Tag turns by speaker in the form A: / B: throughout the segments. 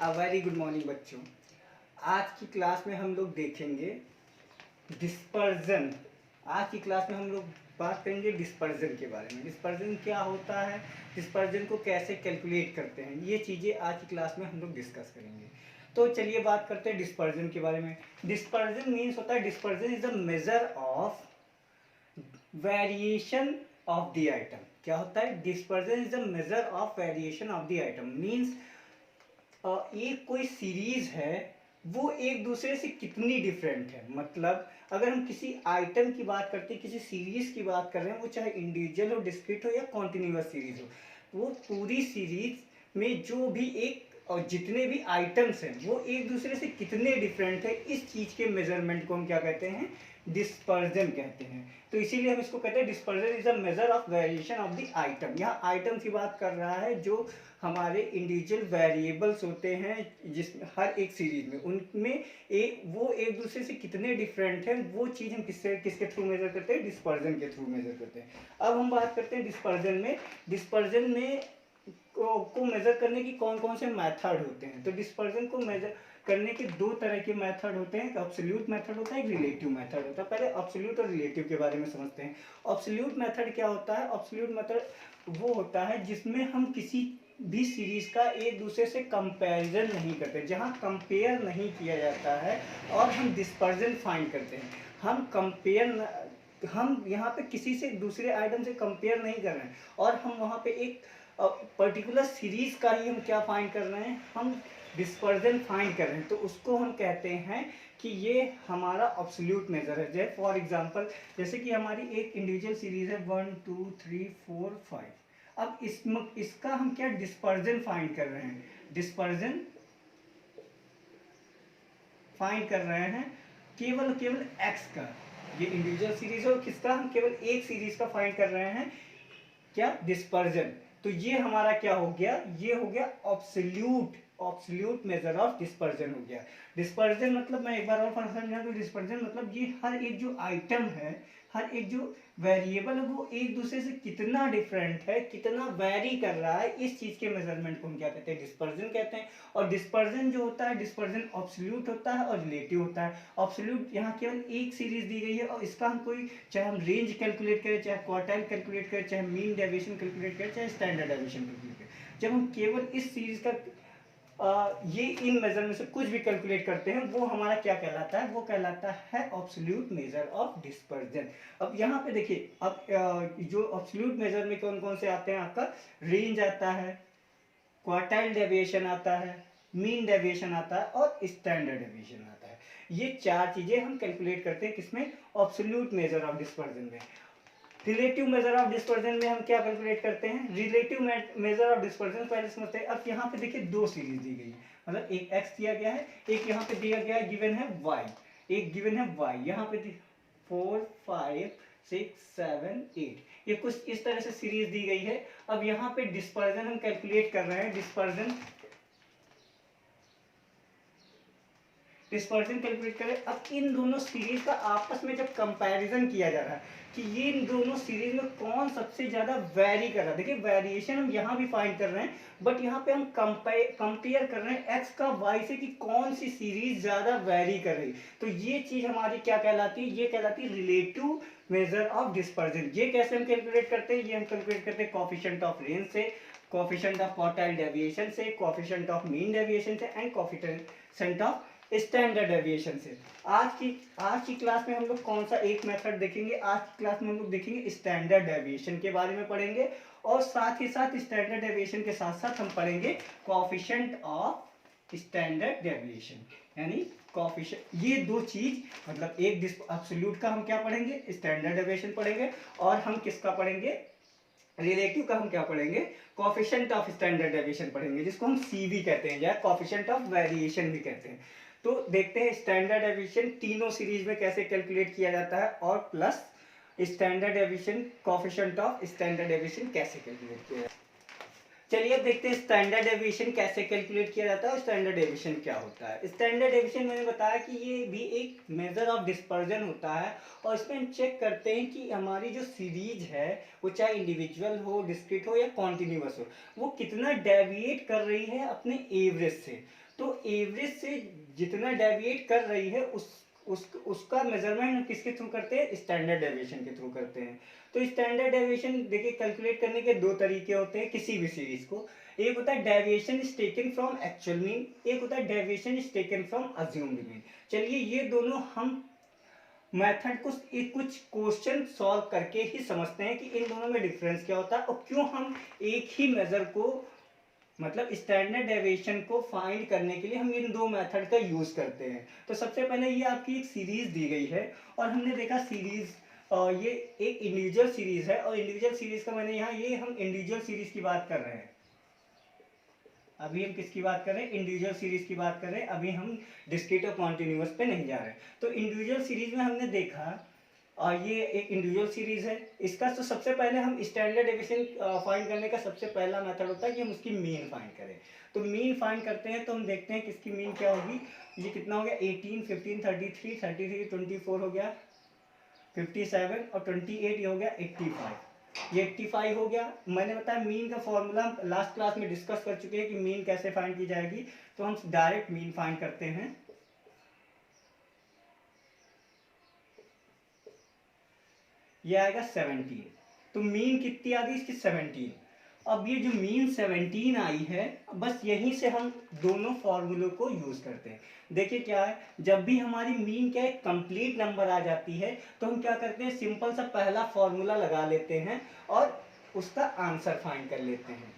A: Very good morning बच्चों। आज की क्लास में हम लोग देखेंगे डिस्पर्जन। आज की क्लास में हम लोग बात करेंगे डिस्पर्जन के बारे में। डिस्पर्जन क्या होता है, डिस्पर्जन को कैसे कैलकुलेट करते हैं, ये चीज़ें आज की क्लास में हम लोग डिस्कस करेंगे। तो चलिए बात करते हैं डिस्पर्जन के बारे में। डिस्पर्जन मीन्स होता है, dispersion is the measure of variation of the item. क्या होता है? Dispersion is the measure of variation of the item. Means एक कोई सीरीज है वो एक दूसरे से कितनी डिफरेंट है। मतलब अगर हम किसी आइटम की बात करते हैं, किसी सीरीज की बात कर रहे हैं, वो चाहे इंडिविजुअल हो, डिस्क्रीट हो या कॉन्टिन्यूअस सीरीज हो, वो पूरी सीरीज में जो भी एक और जितने भी आइटम्स हैं वो एक दूसरे से कितने डिफरेंट है, इस चीज के मेजरमेंट को हम क्या कहते हैं? डिस्पर्जन कहते हैं। तो इसीलिए हम इसको कहते हैं dispersion is a measure of variation of the item. यहाँ आइटम की बात कर रहा है जो हमारे इंडिविजुअल वेरिएबल्स होते हैं, जिसमें हर एक सीरीज में उनमें वो एक दूसरे से कितने डिफरेंट हैं, वो चीज़ हम किसके थ्रू मेजर करते हैं? डिस्पर्जन के थ्रू मेजर करते हैं। अब हम बात करते हैं डिस्पर्जन में को मेजर करने की कौन कौन से मेथड होते हैं। तो डिस्पर्जन को मेजर करने के दो तरह के मेथड होते हैं। एक एब्सोल्यूट मेथड होता है, एक रिलेटिव मेथड होता है। पहले एब्सोल्यूट और रिलेटिव के बारे में समझते हैं। एब्सोल्यूट मेथड क्या होता है? एब्सोल्यूट मेथड वो होता है जिसमें हम किसी भी सीरीज का एक दूसरे से कंपैरिजन नहीं करते, जहां कंपेयर नहीं किया जाता है और हम डिस्पर्जन फाइंड करते हैं। हम यहाँ पे किसी से दूसरे आइटम से कंपेयर नहीं कर रहे हैं और हम वहाँ पे एक पर्टिकुलर सीरीज का ही हम क्या फाइंड कर रहे हैं? हम डिस्पर्जन फाइंड कर रहे हैं। तो उसको हम कहते हैं कि ये हमारा एब्सोल्यूट मेजर है। जैसे फॉर एग्जांपल, जैसे कि हमारी एक इंडिविजुअल सीरीज है 1 2 3 4 5। अब इसका हम क्या डिस्पर्जन फाइंड कर रहे हैं? डिस्पर्जन फाइंड कर रहे हैं केवल एक्स का। ये इंडिविजुअल सीरीज है और किसका? हम केवल एक सीरीज का फाइंड कर रहे हैं। क्या? डिस्पर्जन। तो ये हमारा क्या हो गया? ये हो गया एब्सोल्यूट मेजर ऑफ डिस्पर्जन हो गया। डिस्पर्जन मतलब, मैं एक बार और समझा दूं, डिस्पर्जन मतलब ये हर एक जो आइटम है, हर एक जो वेरिएबल है, वो एक दूसरे से कितना डिफरेंट है, कितना वेरी कर रहा है, इस चीज के मेजरमेंट को हम क्या कहते हैं? डिस्पर्जन कहते हैं। और डिस्पर्जन जो होता है, डिस्पर्जन एब्सोल्यूट होता है और रिलेटिव होता है। एब्सोल्यूट यहाँ केवल एक सीरीज दी गई है और इसका हम कोई, चाहे हम रेंज कैलकुलेट करें, चाहे क्वार्टाइल कैलकुलेट करें, चाहे मीन डेविएशन कैलकुलेट करें, चाहे स्टैंडर्ड डेविएशन कैलकुलेट करें, जब हम केवल इस सीरीज का ये इन मेजर में से कुछ भी कैलकुलेट करते हैं, वो हमारा क्या कहलाता है? वो कहलाता है एब्सोल्यूट मेजर ऑफ डिस्पर्जन। अब यहाँ पे देखिए, अब जो एब्सोल्यूट मेजर में कौन कौन से आते हैं? आपका रेंज आता है, क्वार्टाइल डेविएशन आता है, मीन डेविएशन आता है और स्टैंडर्ड डेविएशन आता है। ये चार चीजें हम कैलकुलेट करते हैं किसमें? एब्सोल्यूट मेजर ऑफ डिस्पर्जन में। रिलेटिव मेजर ऑफ डिस्पर्जन में हम क्या कैलकुलेट करते हैं? रिलेटिव मेजर ऑफ डिस्पर्जन पहले समझते हैं। अब यहाँ पे देखिए दो सीरीज दी गई है, मतलब एक x दिया गया है, एक यहाँ पे दिया गया है, गिवन है y, एक गिवन है y। यहाँ पे 4 5 6 7 8, ये कुछ इस तरह से सीरीज दी गई है। अब यहाँ पे डिस्पर्जन हम कैलकुलेट कर रहे हैं। डिस्पर्जन कैलकुलेट करें। अब इन दोनों सीरीज का आपस में जब कंपैरिजन किया जा रहा है कि ये इन दोनों सीरीज में कौन सबसे ज्यादा वेरी कर रहा है। देखिए वेरिएशन हम यहाँ भी फाइंड कर रहे हैं, बट यहाँ पे हम कंपेयर कर रहे हैं एक्स का वाई से कि कौन सी सीरीज ज्यादा वेरी कर रही। तो ये चीज हमारी क्या कहलाती है? ये कहलाती है रिलेटिव मेजर ऑफ डिस्पर्जन। ये कैसे हम कैलकुलेट करते हैं? ये हम कैलकुलेट करते हैं कोएफिशिएंट ऑफ रेंज से, कोएफिशिएंट ऑफ क्वार्टाइल डेविएशन से, कोएफिशिएंट ऑफ मीन डेविएशन से and coefficient of standard deviation से। आज की क्लास में हम लोग कौन सा एक मेथड देखेंगे? आज की क्लास में हम लोग देखेंगे स्टैंडर्ड डेविएशन के बारे में पढ़ेंगे, और साथ ही साथ स्टैंडर्ड डेविएशन के साथ साथ हम पढ़ेंगे कोएफिशिएंट ऑफ स्टैंडर्ड डेविएशन, यानी कोएफिशिएंट। ये दो चीज, मतलब एक एब्सोल्यूट का हम क्या पढ़ेंगे? स्टैंडर्ड डेविएशन पढ़ेंगे, और हम किसका पढ़ेंगे? रिलेटिव का हम क्या पढ़ेंगे? कोएफिशिएंट ऑफ स्टैंडर्ड डेविएशन पढ़ेंगे, जिसको हम सीवी कहते हैं या कोएफिशिएंट ऑफ वेरिएशन भी कहते हैं। तो देखते हैं स्टैंडर्ड डेविएशन तीनों सीरीज में कैसे कैलकुलेट किया जाता है, और plus standard deviation, coefficient of standard deviation कैसे कैलकुलेट किया जाता है। चलिए अब देखते हैं स्टैंडर्ड डेविएशन कैसे कैलकुलेट किया जाता है और स्टैंडर्ड डेविएशन क्या होता है। स्टैंडर्ड डेविएशन मैंने बताया कि ये भी एक मेजर ऑफ डिस्पर्जन होता है, और इसमें हम चेक करते हैं कि हमारी जो सीरीज है, वो चाहे इंडिविजुअल हो, डिस्क्रीट हो या कॉन्टिन्यूअस हो, वो कितना डेविएट कर रही है अपने एवरेज से। तो एवरेज से जितना डेविएट कर रही है उसका मेजरमेंट हम किसके थ्रू करते हैं, स्टैंडर्ड डेविएशन के थ्रू करते हैं। तो स्टैंडर्ड डेविएशन देखिए कैलकुलेट करने के दो तरीके होते हैं किसी भी सीरीज को। एक होता है deviation is taken from actual mean, एक होता है deviation is taken from assumed mean. चलिए ये दोनों हम मेथड को कुछ क्वेश्चन सॉल्व करके ही समझते हैं कि इन दोनों में डिफरेंस क्या होता है और क्यों हम एक ही मेजर को मतलब स्टैंडर्ड डेविएशन को फाइंड करने के लिए हम इन दो मेथड का यूज करते हैं। तो सबसे पहले ये आपकी एक सीरीज दी गई है और हमने देखा सीरीज ये एक इंडिविजुअल सीरीज है और इंडिविजुअल सीरीज का मैंने यहाँ ये हम इंडिविजुअल सीरीज की बात कर रहे हैं। अभी हम किसकी बात कर रहे हैं, इंडिविजुअल सीरीज की बात कर रहे हैं, अभी हम डिस्क्रीट और कॉन्टिन्यूअस पे नहीं जा रहे। तो इंडिविजुअल सीरीज में हमने देखा और ये एक इंडिविजुअल सीरीज है। इसका तो सबसे पहले हम स्टैंडर्ड डेविएशन फाइंड करने का सबसे पहला मेथड होता है कि हम उसकी मीन फाइंड करें। तो मीन फाइंड करते हैं तो हम देखते हैं कि इसकी मीन क्या होगी। ये कितना हो गया, 18, 15, 33, 33, 24 हो गया, 57 और 28 ये हो गया 85। ये 85 हो गया। मैंने बताया मीन का फॉर्मूला लास्ट क्लास में डिस्कस कर चुके हैं कि मीन कैसे फाइंड की जाएगी। तो हम डायरेक्ट मीन फाइंड करते हैं। ये आएगा 17। तो मीन कितनी आ गई इसकी, 17। अब ये जो मीन 17 आई है, बस यहीं से हम दोनों फॉर्मूलों को यूज करते हैं। देखिए क्या है, जब भी हमारी मीन क्या है कंप्लीट नंबर आ जाती है तो हम क्या करते हैं, सिंपल सा पहला फॉर्मूला लगा लेते हैं और उसका आंसर फाइंड कर लेते हैं।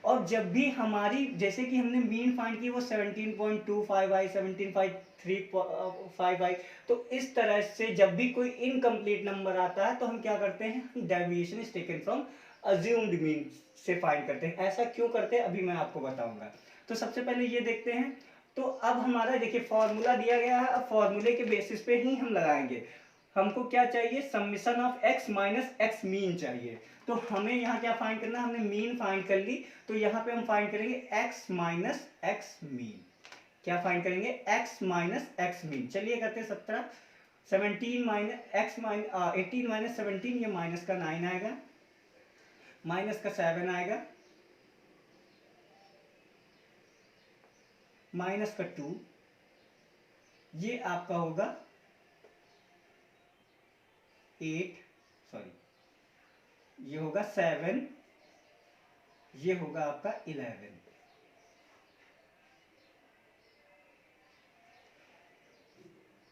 A: और जब भी हमारी जैसे कि हमने मीन फाइंड की वो 17.25 आई, 17.35 आई, तो इस तरह से जब भी कोई इनकम्प्लीट नंबर आता है तो हम क्या करते हैं, deviation is taken from assumed mean से फाइंड करते हैं। ऐसा क्यों करते हैं अभी मैं आपको बताऊंगा। तो सबसे पहले ये देखते हैं। तो अब हमारा देखिए फॉर्मूला दिया गया है, अब फॉर्मूले के बेसिस पे ही हम लगाएंगे। हमको क्या चाहिए, summation of x minus x mean चाहिए। तो हमें यहाँ क्या फाइंड करना है, हमने मीन फाइंड कर ली, तो यहाँ पे हम फाइंड करेंगे एक्स माइनस एक्स मीन। क्या फाइंड करेंगे, एक्स माइनस एक्स मीन। चलिए करते हैं 17 माइनस एक्स माइनस 18 माइनस 17, ये माइनस का 9 आएगा, माइनस का 7 आएगा, माइनस का 2, ये आपका होगा 8, सॉरी ये होगा 7, ये होगा आपका 11।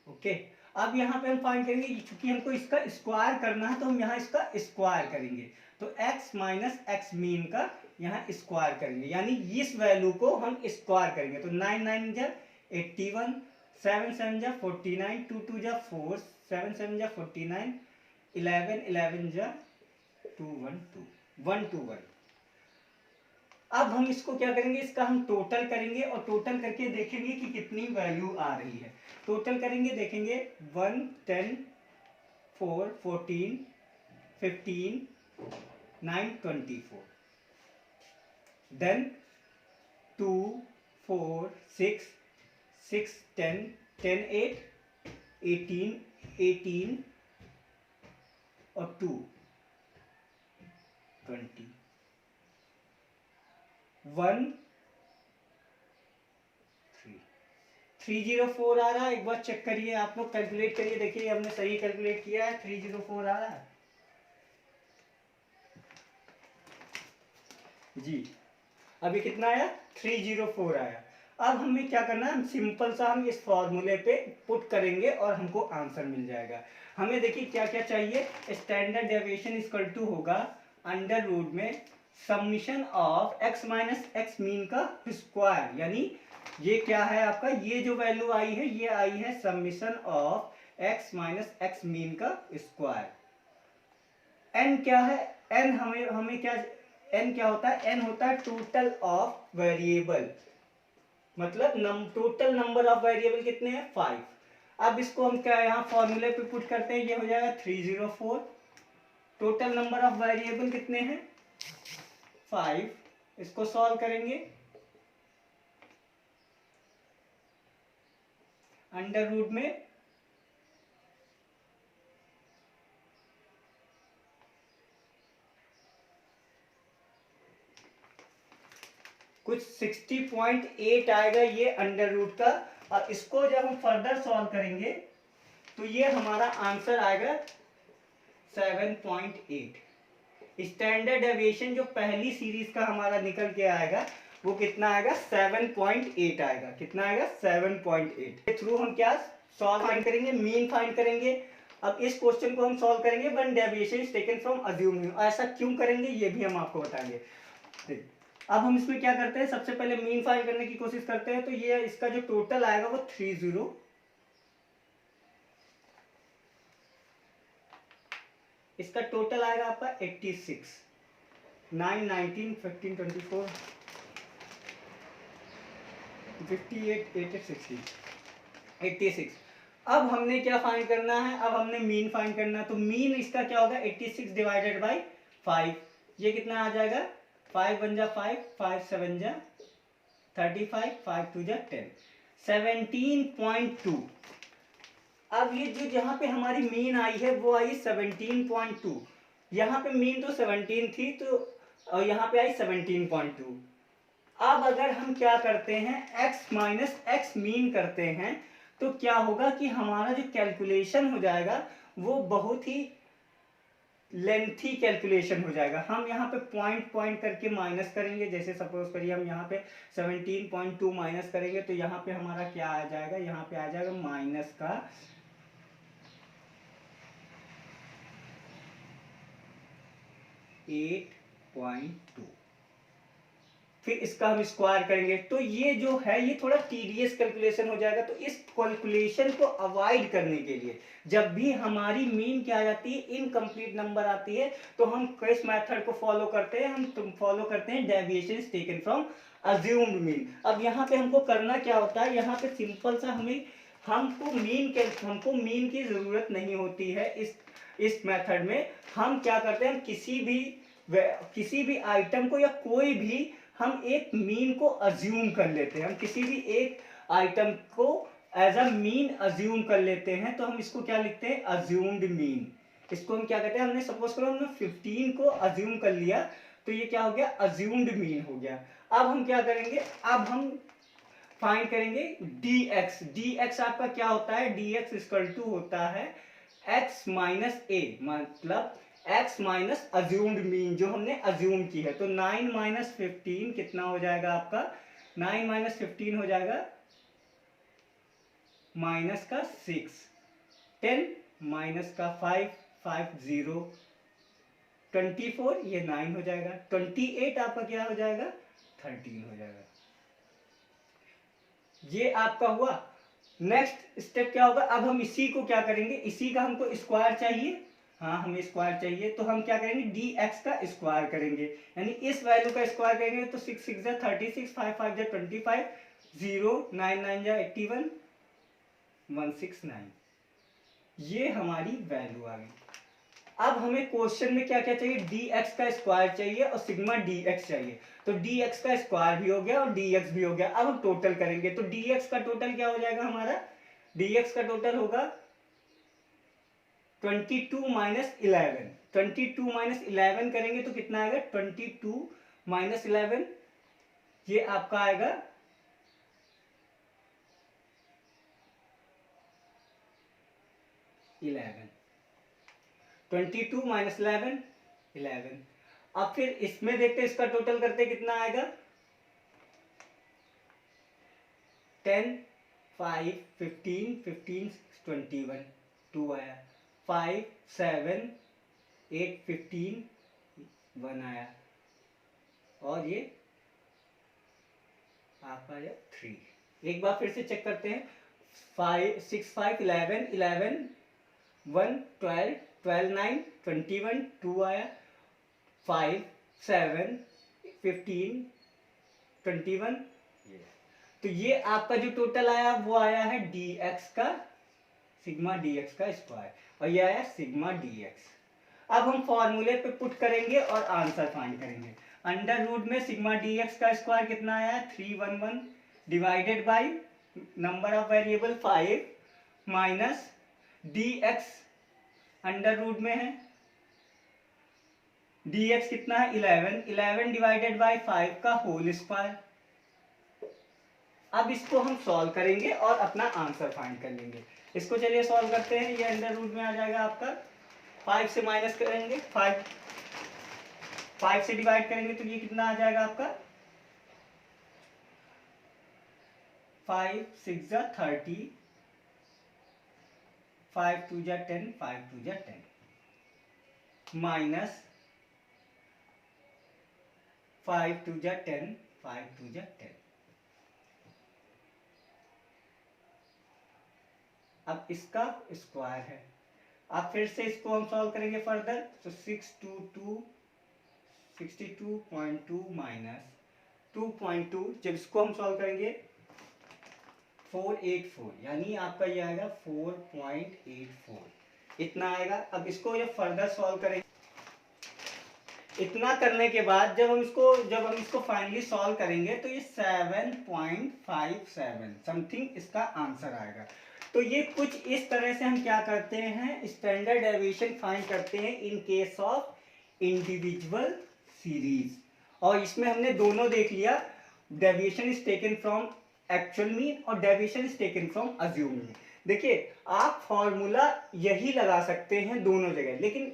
A: ओके, अब यहाँ पे हम फाइंड करेंगे, चूंकि हमको इसका स्क्वायर करना है तो हम यहाँ इसका स्क्वायर करेंगे। तो x माइनस एक्स मीन का यहाँ स्क्वायर करेंगे, यानी इस वैल्यू को हम स्क्वायर करेंगे। तो 9 9 जा 81, 7 7 जा 49, 2 2 जा 4, 7 7 जा 49, 11 11 जा 2 1 2 1 2 1। अब हम इसको क्या करेंगे, इसका हम टोटल करेंगे और टोटल करके देखेंगे कि कितनी वैल्यू आ रही है। टोटल करेंगे, देखेंगे 1 10 4 14 15 9 24, देन 2 4 6 6 10 10 8 18 18 और 2 20 1 3 304 आ रहा है। एक बार चेक करिए, आप लोग कैलकुलेट करिए, देखिए हमने सही कैलकुलेट किया है, 304 आ रहा है जी। अभी कितना आया, 304 आया। अब हमें क्या करना है, हम सिंपल सा हम इस फॉर्मूले पे पुट करेंगे और हमको आंसर मिल जाएगा। हमें देखिए क्या क्या चाहिए, स्टैंडर्ड डेविएशन इक्वल टू होगा अंडर रूट में summation of x minus x mean का स्क्वायर, यानी ये क्या है आपका, ये जो वैल्यू आई है ये आई है summation of x minus x mean का स्क्वायर। n क्या है, n हमें क्या, n क्या होता है, n होता है टोटल ऑफ वेरिएबल, मतलब टोटल नंबर ऑफ वेरिएबल कितने हैं, 5। अब इसको हम क्या यहाँ फॉर्मूले पे पुट करते हैं, ये हो जाएगा 304। टोटल नंबर ऑफ वेरिएबल कितने हैं, 5। इसको सॉल्व करेंगे, अंडर रूट में कुछ 60.8 आएगा ये अंडर रूट का। और इसको जब हम फर्दर सॉल्व करेंगे तो ये हमारा आंसर आएगा 7.8। स्टैंडर्ड डेविएशन जो पहली सीरीज का हमारा निकल के आएगा वो कितना आएगा 7.8 आएगा। कितना आएगा 7.8 के थ्रू हम क्या सॉल्व फाइंड करेंगे, मीन फाइंड करेंगे। अब इस क्वेश्चन को हम सॉल्व करेंगे when deviation is taken from assumed mean. ऐसा क्यों करेंगे ये भी हम आपको बताएंगे। अब हम इसमें क्या करते हैं, सबसे पहले मीन फाइंड करने की कोशिश करते हैं। तो ये इसका जो टोटल आएगा वो 30, इसका टोटल आएगा आपका 86, 9, 19, 15, 24, 58, 80, 60, 86। अब हमने क्या फाइंड करना है, अब हमने मीन फाइंड करना है। तो मीन इसका क्या होगा 86 डिवाइडेड बाई 5। ये कितना आ जाएगा 5 1 जा 5, 5 7 जा 35, 5 2 जा 10, 17.2। अब ये जो यहाँ पे हमारी मीन आई है वो आई 17.2। यहाँ पे मीन तो 17 थी तो और यहाँ पे आई 17.2। अब अगर हम क्या करते हैं x माइनस एक्स मीन करते हैं तो क्या होगा कि हमारा जो कैलकुलेशन हो जाएगा वो बहुत ही लेंथी कैलकुलेशन हो जाएगा। हम यहाँ पे पॉइंट पॉइंट करके माइनस करेंगे। जैसे सपोज करिए हम यहाँ पे 17.2 माइनस करेंगे तो यहाँ पे हमारा क्या आ जाएगा, यहाँ पे आ जाएगा माइनस का 8.2। फिर इसका हम स्क्वायर करेंगे तो ये जो है ये थोड़ा टीडियस कैलकुलेशन हो जाएगा। तो इस कैलकुलेशन को अवॉइड करने के लिए जब भी हमारी मीन क्या आ जाती है इनकम्प्लीट नंबर आती है तो हम किस मेथड को फॉलो करते हैं, हम फॉलो करते हैं deviation taken from assumed mean. अब यहाँ पे हमको करना क्या होता है, यहाँ पे सिंपल सा हमको मीन की जरूरत नहीं होती है। इस मेथड में हम क्या करते हैं, हम किसी भी आइटम को या कोई भी हम एक मीन को अज्यूम कर लेते हैं। हम किसी भी एक आइटम को एज अ मीन अज्यूम कर लेते हैं तो हम इसको क्या लिखते हैं अज्यूम्ड मीन। इसको हम क्या कहते हैं, हमने सपोज करो हमने 15 को अज्यूम कर लिया तो ये क्या हो गया अज्यूम्ड मीन हो गया। अब हम क्या करेंगे, अब हम फाइंड करेंगे dx। dx आपका क्या होता है, dx इक्वल टू होता है x माइनस ए, मतलब x माइनस अज्यूम्ड मीन जो हमने अज्यूम की है। तो 9 माइनस 15 कितना हो जाएगा आपका, 9 माइनस 15 हो जाएगा माइनस का 6, 10 माइनस का 5, 5 0, 24 ये 9 हो जाएगा, 28 आपका क्या हो जाएगा 13 हो जाएगा। ये आपका हुआ। नेक्स्ट स्टेप क्या होगा, अब हम इसी को क्या करेंगे, इसी का हमको स्क्वायर चाहिए। हाँ हमें स्क्वायर चाहिए तो हम क्या करेंगे dx का स्क्वायर करेंगे, यानी इस वैल्यू का स्क्वायर करेंगे तो 6 6 जा 36, 5 5 जा 25, 0 9 9 जा 81, 169। ये हमारी वैल्यू आ गई। अब हमें क्वेश्चन में क्या क्या चाहिए, dx का स्क्वायर चाहिए और सिग्मा dx चाहिए। तो dx का स्क्वायर भी हो गया और dx भी हो गया। अब हम टोटल करेंगे तो dx का टोटल क्या हो जाएगा हमारा, dx का टोटल होगा 22 माइनस 11। 22 माइनस 11 करेंगे तो कितना आएगा 22 माइनस 11, ये आपका आएगा 11। 22 माइनस 11 11। अब फिर इसमें देखते हैं इसका टोटल करते कितना आएगा, 10 5 15 15 21 2 आया, 5 7 8 15 1 आया और ये आपका आया 3। एक बार फिर से चेक करते हैं, 5 6 5 11 11 1 12 12 9 21 2 आया, 5 7 15 21। तो ये आपका जो टोटल आया वो आया है dx का सिग्मा dx का स्क्वायर और ये आया सिग्मा dx। अब हम फॉर्मूले पे पुट करेंगे और आंसर फाइंड करेंगे। अंडर रूट में सिग्मा dx का स्क्वायर कितना आया है 311 divided by number of variable 5 minus dx under root में है, dx कितना है 11 11 डिवाइडेड बाई 5 का होल स्क्वायर अब इसको हम सॉल्व करेंगे और अपना आंसर फाइंड कर लेंगे। इसको चलिए सॉल्व करते हैं। ये अंडर रूट में आ जाएगा आपका, 5 से माइनस करेंगे, 5 से डिवाइड करेंगे तो ये कितना आ जाएगा आपका 5 6 जा 30, 5 2 जा 10, 5 2 जा 10 माइनस 5 2 जा 10, 5 2 जा 10। अब इसका स्क्वायर है। अब फिर से इसको हम सॉल्व करेंगे फर्दर, तो 62.2 माइनस 2.2, जब इसको हम सॉल्व करेंगे 484, यानी आपका ये आएगा 4.84, इतना आएगा। अब इसको जब फर्दर सॉल्व करेंगे, इतना करने के बाद जब हम इसको फाइनली सॉल्व करेंगे तो ये 7.57 समथिंग इसका आंसर आएगा। तो ये कुछ इस तरह से हम क्या करते हैं, स्टैंडर्ड डेविएशन फाइंड करते हैं in case of individual series. और इसमें हमने दोनों देख लिया, deviation is taken from actual mean और deviation is taken from assumed mean. देखिए आप फॉर्मूला यही लगा सकते हैं दोनों जगह, लेकिन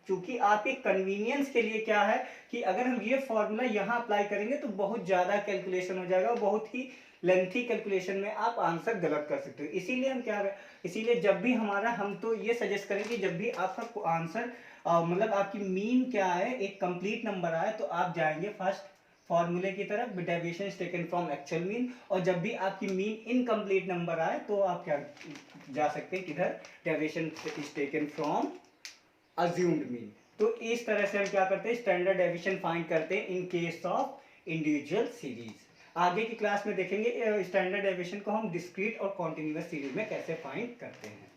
A: चूंकि आपके कन्वीनियंस के लिए क्या है कि अगर हम ये फॉर्मूला यहाँ अप्लाई करेंगे तो बहुत ज़्यादा कैलकुलेशन हो जाएगा और बहुत ही लेंथी कैलकुलेशन में आप आंसर गलत कर सकते हो। इसीलिए हम क्या, इसीलिए जब भी हमारा, हम तो ये सजेस्ट करेंगे जब भी आपका आंसर मतलब आपकी मीन क्या है, एक कंप्लीट नंबर आए तो आप जाएंगे फर्स्ट फॉर्मूले की तरफ, deviation is taken from actual mean, और जब भी आपकी मीन इनकम्प्लीट नंबर आए तो आप क्या जा सकते हैं किधर, deviation is taken from assumed mean. तो इस तरह से हम क्या करते हैं, स्टैंडर्ड डेविएशन फाइंड करते हैं in case of individual series. आगे की क्लास में देखेंगे स्टैंडर्ड डेविएशन को हम डिस्क्रीट और कॉन्टिन्यूअस सीरीज में कैसे फाइंड करते हैं।